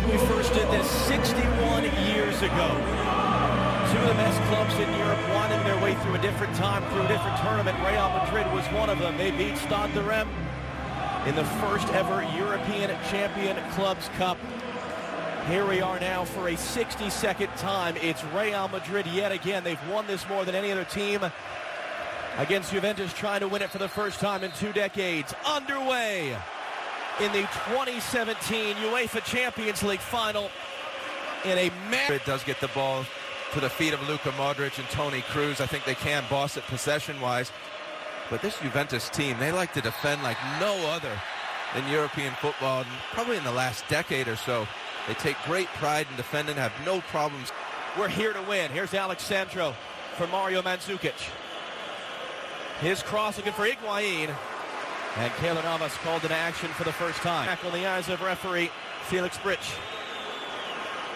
Cup. We first did this 61 years ago. Two of the best clubs in Europe winding their way through a different time, through a different tournament. Real Madrid was one of them. They beat Stade de Reims in the first ever European Champion Clubs Cup. Here we are now for a 62nd time. It's Real Madrid yet again. They've won this more than any other team against Juventus, trying to win it for the first time in 2 decades. Underway in the 2017 UEFA Champions League final in a Madrid does get the ball to the feet of Luka Modric and Toni Kroos. I think they can boss it possession-wise. But this Juventus team, they like to defend like no other in European football, and probably in the last decade or so. They take great pride in defending, have no problems. We're here to win. Here's Alexandro for Mario Mandzukic. His cross looking for Higuain. And Keylor Navas called into action for the first time. Back on the eyes of referee Felix Brych.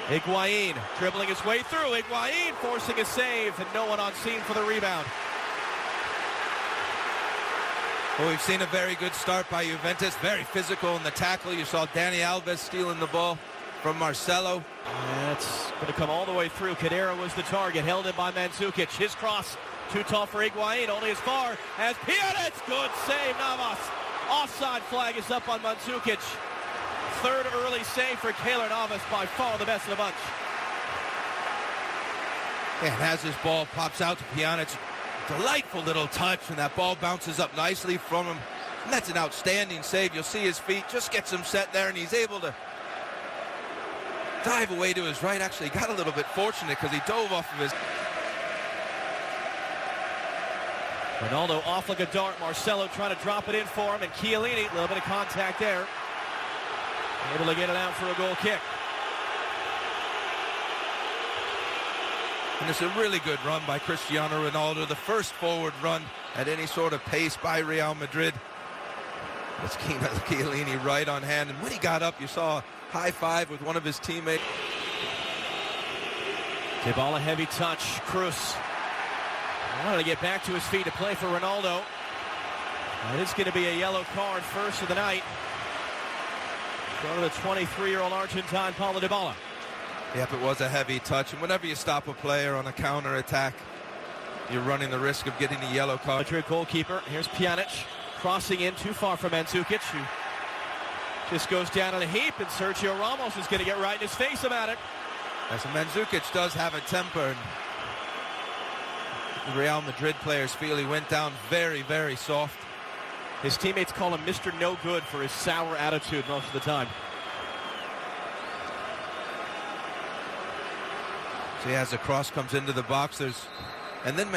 Higuain dribbling his way through. Higuain forcing a save, and no one on scene for the rebound. Well, we've seen a very good start by Juventus. Very physical in the tackle. You saw Dani Alves stealing the ball from Marcelo. That's going to come all the way through. Kadira was the target, held in by Mandzukic. His cross too tall for Higuain, only as far as Pjanic. Good save, Navas. Offside flag is up on Mandzukic. Third early save for Keylor Navas, by far the best of the bunch. And as this ball pops out to Pjanic, delightful little touch, and that ball bounces up nicely from him. And that's an outstanding save. You'll see his feet, just gets him set there, and he's able to dive away to his right. Actually got a little bit fortunate because he dove off of his... Ronaldo off like a dart. Marcelo trying to drop it in for him, and Chiellini, a little bit of contact there. Able to get it out for a goal kick. And it's a really good run by Cristiano Ronaldo, the first forward run at any sort of pace by Real Madrid. That's Chiellini right on hand, and when he got up, you saw a high five with one of his teammates. Dybala heavy touch. Kroos wanted to get back to his feet to play for Ronaldo. And it's going to be a yellow card first of the night. Go to the 23-year-old Argentine, Paulo Dybala. Yep, it was a heavy touch, and whenever you stop a player on a counter-attack, you're running the risk of getting a yellow card. Madrid goalkeeper, here's Pjanic, crossing in too far from Mandzukic, who just goes down in a heap, and Sergio Ramos is going to get right in his face about it. As Mandzukic does have a temper, and the Real Madrid players feel he went down very, very soft. His teammates call him Mr. No Good for his sour attitude most of the time. See, as the cross comes into the box, and then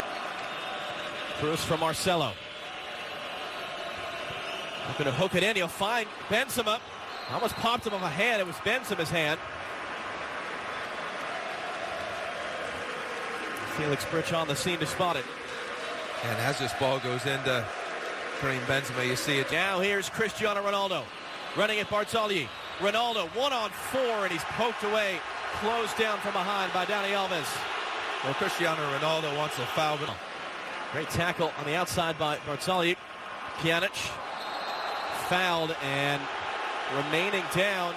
Kroos from Marcelo. Not going to hook it in. He'll find Benzema. Almost popped him off a hand. It was Benzema's hand. Felix Brych on the scene to spot it. And as this ball goes into Karim Benzema, you see it. Now here's Cristiano Ronaldo running at Barzagli. Ronaldo 1-on-4, and he's poked away. Closed down from behind by Dani Alves. Well, Cristiano Ronaldo wants a foul. Great tackle on the outside by Barzagli. Pjanic fouled and remaining down.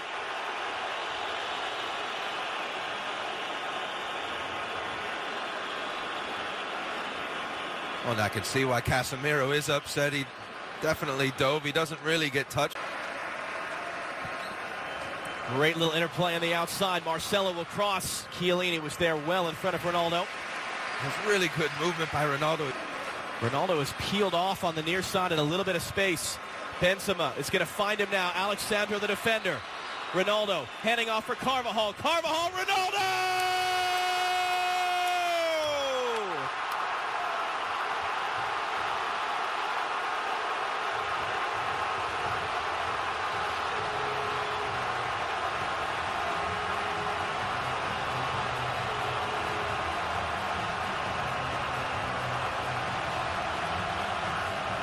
Well, I can see why Casemiro is upset. He definitely dove. He doesn't really get touched. Great little interplay on the outside. Marcelo will cross. Chiellini was there well in front of Ronaldo. That's really good movement by Ronaldo. Ronaldo is peeled off on the near side in a little bit of space. Benzema is going to find him now. Alexandro, the defender. Ronaldo heading off for Carvajal. Carvajal, Ronaldo!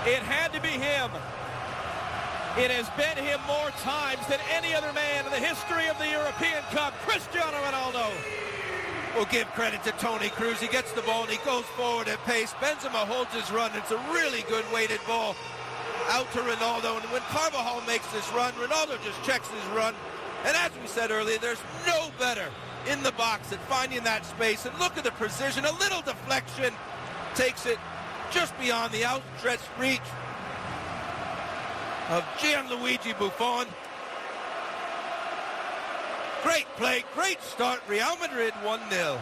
It had to be him. It has been him more times than any other man in the history of the European Cup. Cristiano Ronaldo. We'll give credit to Toni Kroos. He gets the ball and he goes forward at pace. Benzema holds his run. It's a really good weighted ball out to Ronaldo. And when Carvajal makes this run, Ronaldo just checks his run And as we said earlier, there's no better in the box at finding that space. And look at the precision, a little deflection takes it just beyond the outstretched reach of Gianluigi Buffon. Great play, great start. Real Madrid 1-0.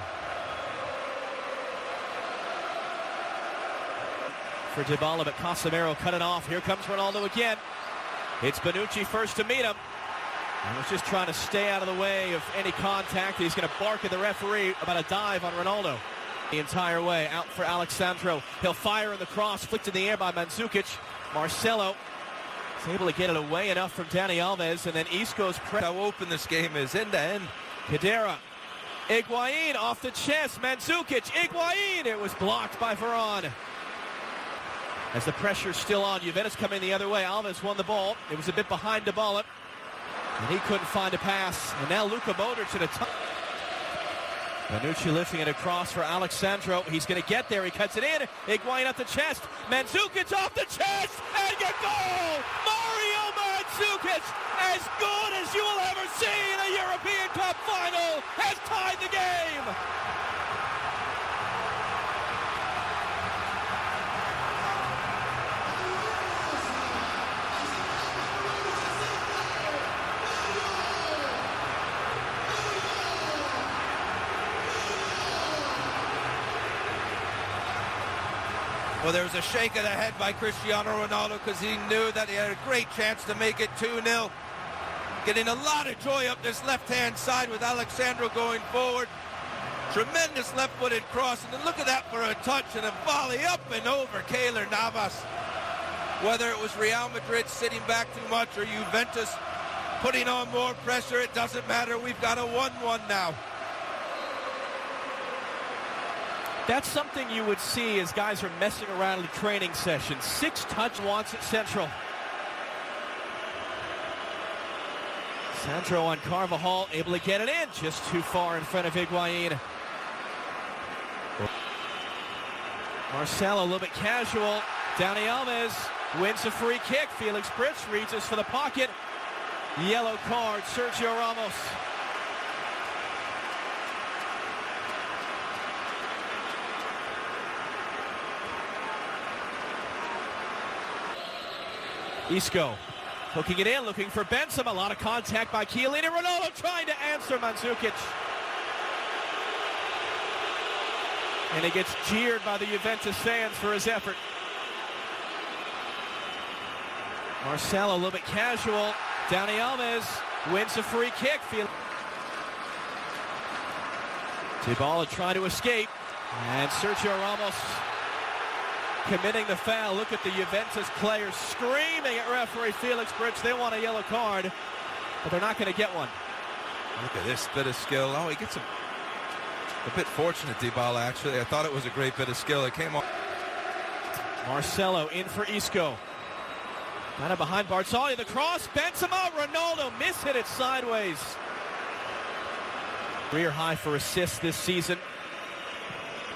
For Dybala, but Casemiro cut it off. Here comes Ronaldo again. It's Bonucci first to meet him. He was just trying to stay out of the way of any contact. He's going to bark at the referee about a dive on Ronaldo. The entire way out for Alexandro. He'll fire in the cross, flicked in the air by Mandzukic. Marcelo is able to get it away enough from Dani Alves, and then Isco's press. How open this game is, end to end. Khedira. Higuain off the chest. Mandzukic. Higuain. It was blocked by Varane. As the pressure's still on, Juventus coming the other way. Alves won the ball. It was a bit behind Dybala, and he couldn't find a pass. And now Luka Modric at a touch. Bonucci lifting it across for Alexandro. He's going to get there. He cuts it in. Higuain up the chest. Mandzukic off the chest. And a goal! Mario Mandzukic, as good as you will ever see in a European Cup final, has tied the game. Well, there was a shake of the head by Cristiano Ronaldo because he knew that he had a great chance to make it 2-0. Getting a lot of joy up this left-hand side with Alexandro going forward. Tremendous left-footed cross, and then look at that for a touch and a volley up and over Keylor Navas. Whether it was Real Madrid sitting back too much or Juventus putting on more pressure, it doesn't matter. We've got a 1-1 now. That's something you would see as guys are messing around in the training session. 6 touch wants it central. Sandro on Carvajal, able to get it in, just too far in front of Higuain. Marcelo a little bit casual. Dani Alves wins a free kick. Felix Britz reaches for the pocket. Yellow card, Sergio Ramos. Isco hooking it in, looking for Benzema. A lot of contact by Chiellini. Ronaldo trying to answer Mandzukic. And he gets jeered by the Juventus fans for his effort. Marcelo a little bit casual. Dani Alves wins a free kick. Dybala trying to escape. And Sergio Ramos committing the foul. Look at the Juventus players screaming at referee Felix Britz. They want a yellow card, but they're not going to get one. Look at this bit of skill. Oh, he gets a bit fortunate, Dybala, actually. I thought it was a great bit of skill. It came off. Marcelo in for Isco. Kind of behind Barzagli. The cross. Benzema. Ronaldo mishit it sideways. Career high for assists this season.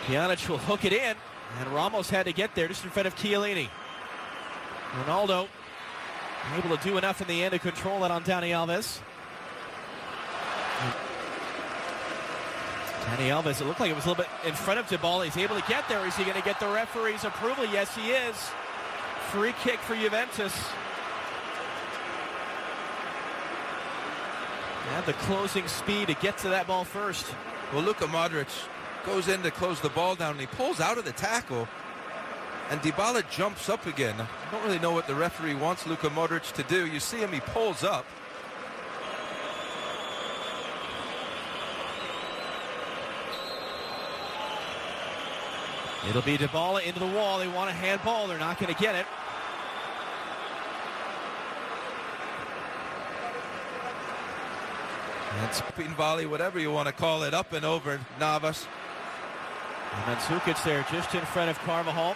Pjanic will hook it in. And Ramos had to get there just in front of Chiellini. Ronaldo able to do enough in the end to control that on Dani Alves. Dani Alves, it looked like it was a little bit in front of Dybala. He's able to get there. Is he going to get the referee's approval? Yes, he is. Free kick for Juventus. Have the closing speed to get to that ball first. Well, Luka Modric goes in to close the ball down, and he pulls out of the tackle, and Dybala jumps up again. I don't really know what the referee wants Luka Modric to do. You see him, he pulls up. It'll be Dybala into the wall. They want a handball. They're not going to get it. And spin volley, whatever you want to call it, up and over Navas. And Mandzukic there just in front of Carvajal.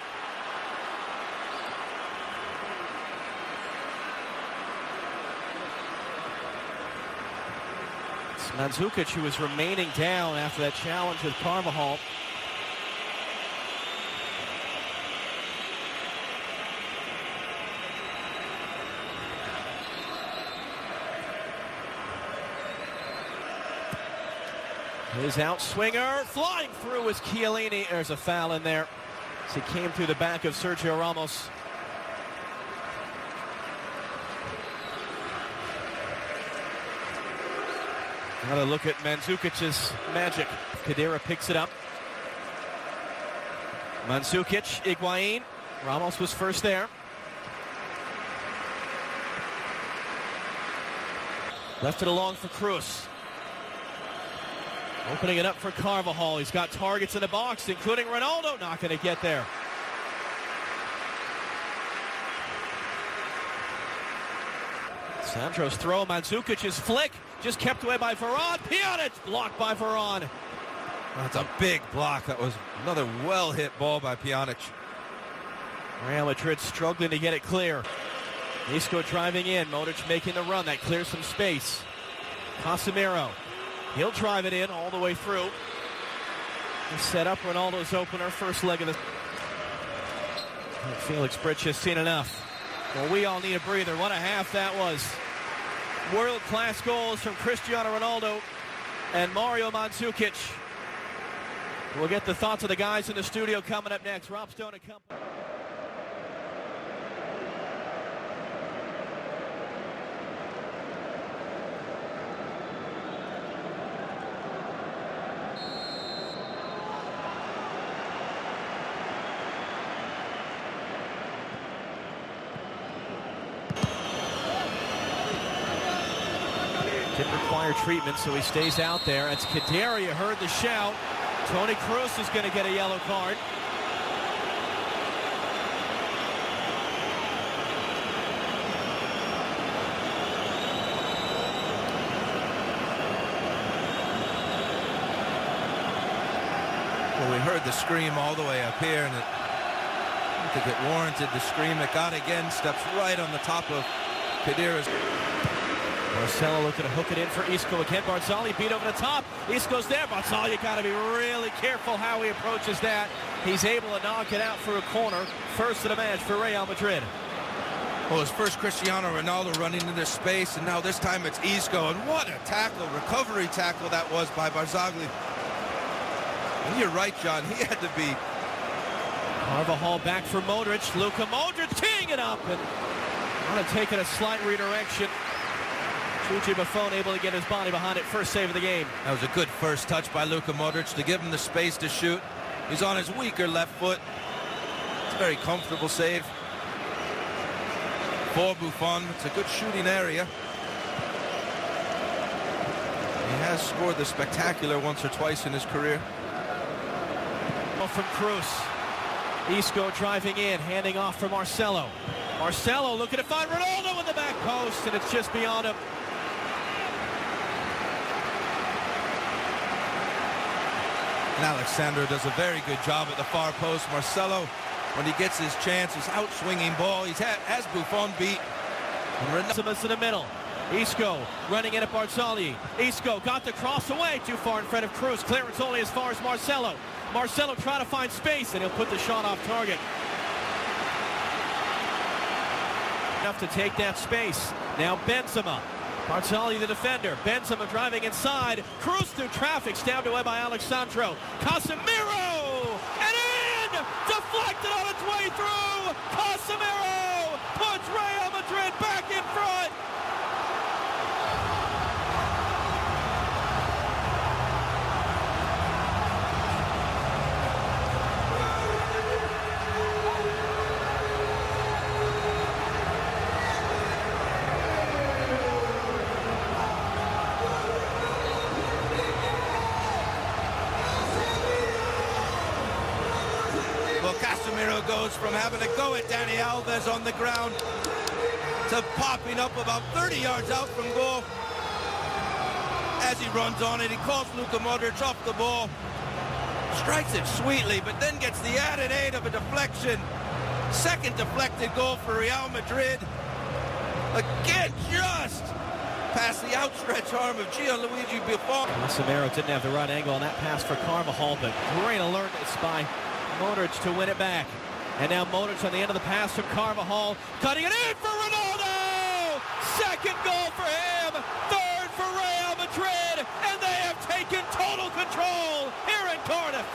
It's Mandzukic who is remaining down after that challenge with Carvajal. His outswinger flying through is Chiellini. There's a foul in there as he came through the back of Sergio Ramos. Another look at Mandzukic's magic. Khedira picks it up. Mandzukic, Higuain. Ramos was first there. Left it along for Cruz. Opening it up for Carvajal. He's got targets in the box, including Ronaldo. Not going to get there. Sandro's throw, Mandzukic's flick, just kept away by Varane. Pjanic blocked by Varane. That's a big block. That was another well-hit ball by Pjanic. Real Madrid struggling to get it clear. Isco driving in, Modric making the run. That clears some space. Casemiro, he'll drive it in all the way through. He set up Ronaldo's opener, first leg of the... Felix Bridge has seen enough. Well, we all need a breather. What a half that was. World-class goals from Cristiano Ronaldo and Mario Mandzukic. We'll get the thoughts of the guys in the studio coming up next. Rob Stone and company. Didn't require treatment, so he stays out there. It's Khedira, you heard the shout. Toni Kroos is going to get a yellow card. Well, we heard the scream all the way up here, and I think it warranted the scream. It got again, steps right on the top of Khedira's. Marcelo looking to hook it in for Isco again. Barzagli beat over the top. Isco's there. Barzagli got to be really careful how he approaches that. He's able to knock it out for a corner. First of the match for Real Madrid. Well, his first Cristiano Ronaldo running into space, and now this time it's Isco. And what a tackle, recovery tackle that was by Barzagli. And you're right, John. He had to be. Carvajal back for Modric. Luka Modric teeing it up and kind of taking a slight redirection. Chuchi Buffon able to get his body behind it. First save of the game. That was a good first touch by Luka Modric to give him the space to shoot. He's on his weaker left foot. It's a very comfortable save for Buffon. It's a good shooting area. He has scored the spectacular once or twice in his career. From Cruz. Isco driving in, handing off for Marcelo. Marcelo looking to find Ronaldo in the back post, and it's just beyond him. And Alexandro does a very good job at the far post. Marcelo, when he gets his chance, his out-swinging ball, has Buffon beat. Ronaldo in the middle. Isco running in at Barzagli. Isco got the cross away, too far in front of Cruz. Clearance only as far as Marcelo. Marcelo trying to find space, and he'll put the shot off target. Enough to take that space. Now Benzema. Barzagli the defender. Benzema driving inside. Cruz through traffic, stabbed away by Alexandro. Casemiro! And in! Deflected on its way through! Casemiro puts Real Madrid back in front! Casemiro goes from having to go at Dani Alves on the ground to popping up about 30 yards out from goal. As he runs on it, he calls Luka Modric off the ball, strikes it sweetly, but then gets the added aid of a deflection. Second deflected goal for Real Madrid. Again, just past the outstretched arm of Gianluigi Buffon. Casemiro didn't have the right angle on that pass for Carvajal, but great alertness by Modric to win it back. And now Modric on the end of the pass from Carvajal, cutting it in for Ronaldo! Second goal for him, third for Real Madrid, and they have taken taken total control here in Cardiff.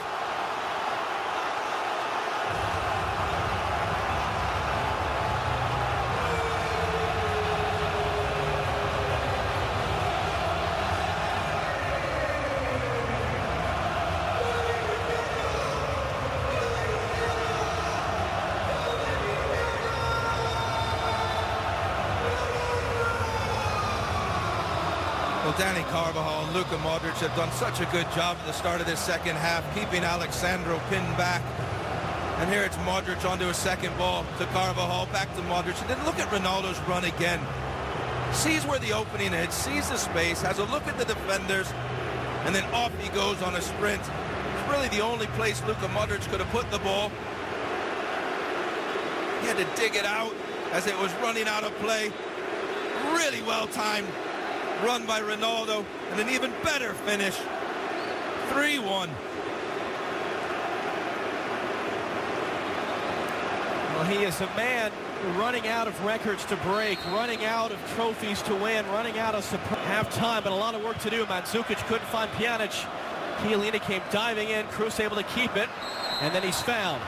Well, Danny Carvajal and Luka Modric have done such a good job at the start of this second half, keeping Alexandro pinned back. And here it's Modric onto a second ball to Carvajal, back to Modric. And then look at Ronaldo's run again. Sees where the opening is, sees the space, has a look at the defenders, and then off he goes on a sprint. It's really the only place Luka Modric could have put the ball. He had to dig it out as it was running out of play. Really well timed run by Ronaldo, and an even better finish. 3-1. Well, he is a man running out of records to break, running out of trophies to win, running out of half-time, but a lot of work to do. Mandzukic couldn't find Pjanic. Chiellini came diving in. Kroos able to keep it, and then he's fouled.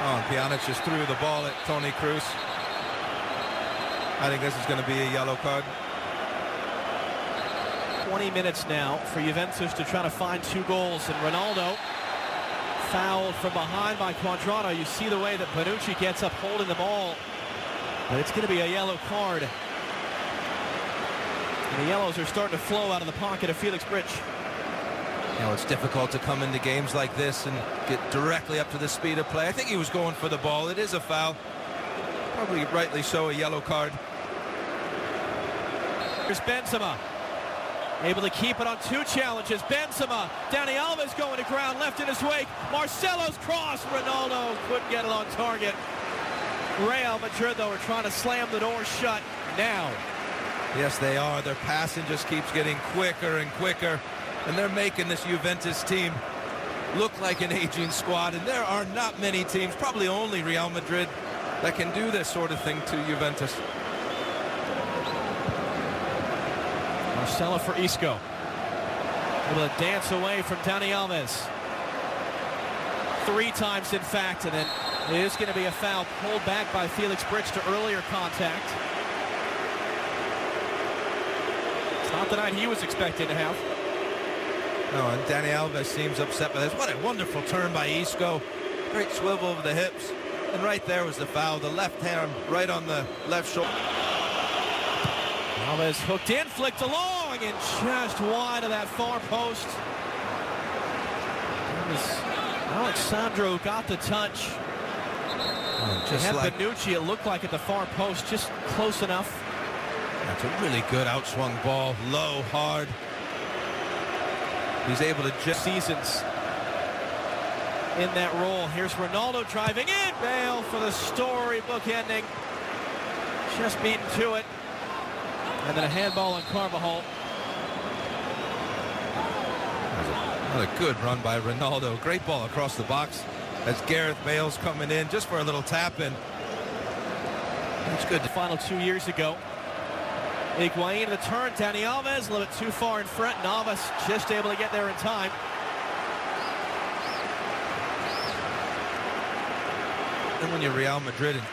Oh, Pjanic just threw the ball at Toni Kroos. I think this is going to be a yellow card. 20 minutes now for Juventus to try to find 2 goals, and Ronaldo fouled from behind by Cuadrado. You see the way that Bonucci gets up holding the ball, but it's going to be a yellow card. And the yellows are starting to flow out of the pocket of Felix Brych. You know, it's difficult to come into games like this and get directly up to the speed of play. I think he was going for the ball. It is a foul. Probably rightly so, a yellow card. Here's Benzema, able to keep it on 2 challenges. Benzema, Dani Alves going to ground, left in his wake. Marcelo's cross, Ronaldo couldn't get it on target. Real Madrid, though, are trying to slam the door shut now. Yes, they are. Their passing just keeps getting quicker and quicker, and they're making this Juventus team look like an aging squad, and there are not many teams, probably only Real Madrid, that can do this sort of thing to Juventus. Marcelo for Isco. Able to dance away from Dani Alves. 3 times, in fact, and then it is going to be a foul pulled back by Felix Brych to earlier contact. It's not the night he was expected to have. No, and Dani Alves seems upset by this. What a wonderful turn by Isco. Great swivel over the hips. And right there was the foul. The left hand right on the left shoulder. Alves hooked in, flicked along, and just wide of that far post. Alexandro got the touch. Just had like Bonucci, it looked like at the far post, just close enough. That's a really good outswung ball, low, hard. He's able to just seasons in that role. Here's Ronaldo driving in. Bale for the storybook ending. Just beaten to it. And then a handball on Carvajal. Another good run by Ronaldo. Great ball across the box as Gareth Bale's coming in just for a little tap in. That's good. The final 2 years ago. Higuain the turn. Dani Alves a little bit too far in front. Navas just able to get there in time. And when you're Real Madrid, and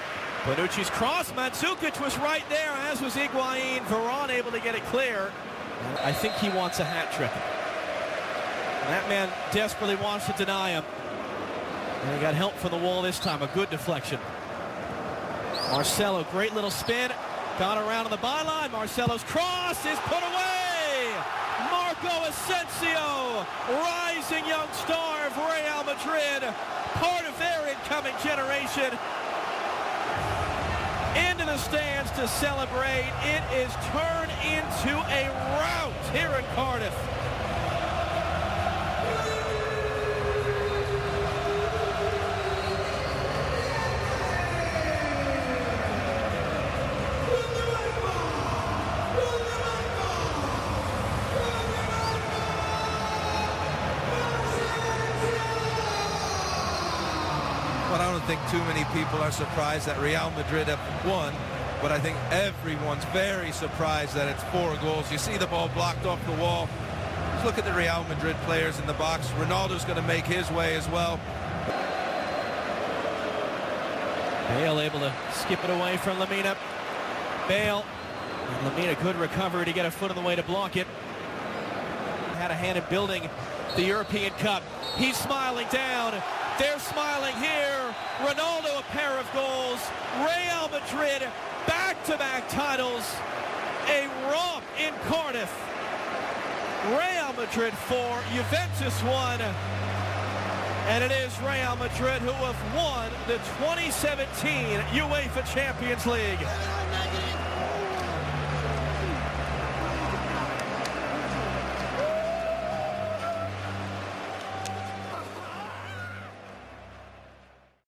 Bonucci's cross. Mandzukic was right there, as was Higuain. Varane able to get it clear. I think he wants a hat trick. And that man desperately wants to deny him. And he got help from the wall this time. A good deflection. Marcelo, great little spin. Got around on the byline. Marcelo's cross is put away. Marco Asensio, rising young star of Real Madrid, part of their incoming generation, into the stands to celebrate. It is turned into a rout here in Cardiff. I don't think too many people are surprised that Real Madrid have won but I think everyone's very surprised that it's 4 goals. You see the ball blocked off the wall. Just look at the Real Madrid players in the box. Ronaldo's going to make his way as well. Bale able to skip it away from Lamina. Bale. And Lamina, good recovery to get a foot in the way to block it. Had a hand in building the European Cup. He's smiling down. They're smiling here. Ronaldo, a pair of goals. Real Madrid, back-to-back titles. A romp in Cardiff. Real Madrid 4, Juventus 1. And it is Real Madrid who have won the 2017 UEFA Champions League.